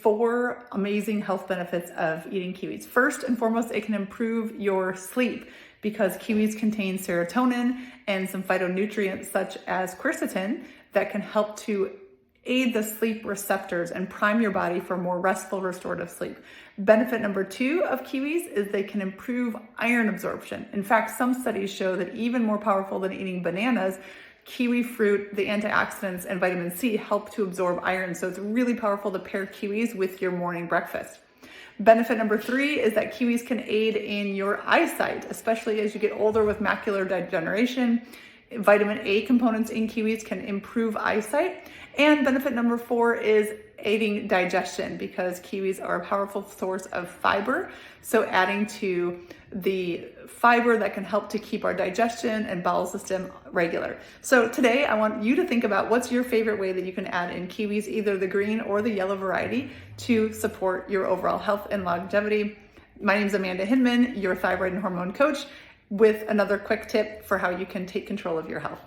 Four amazing health benefits of eating kiwis. First and foremost, it can improve your sleep because kiwis contain serotonin and some phytonutrients such as quercetin that can help to aid the sleep receptors and prime your body for more restful, restorative sleep. Benefit number two of kiwis is they can improve iron absorption. In fact, some studies show that even more powerful than eating bananas, kiwi fruit, the antioxidants, and vitamin C help to absorb iron. So it's really powerful to pair kiwis with your morning breakfast. Benefit number three is that kiwis can aid in your eyesight, especially as you get older with macular degeneration. Vitamin A components in kiwis can improve eyesight. And benefit number four is aiding digestion because kiwis are a powerful source of fiber. So adding to the fiber that can help to keep our digestion and bowel system regular. So today I want you to think about what's your favorite way that you can add in kiwis, either the green or the yellow variety, to support your overall health and longevity. My name is Amanda Hinman, your thyroid and hormone coach, with another quick tip for how you can take control of your health.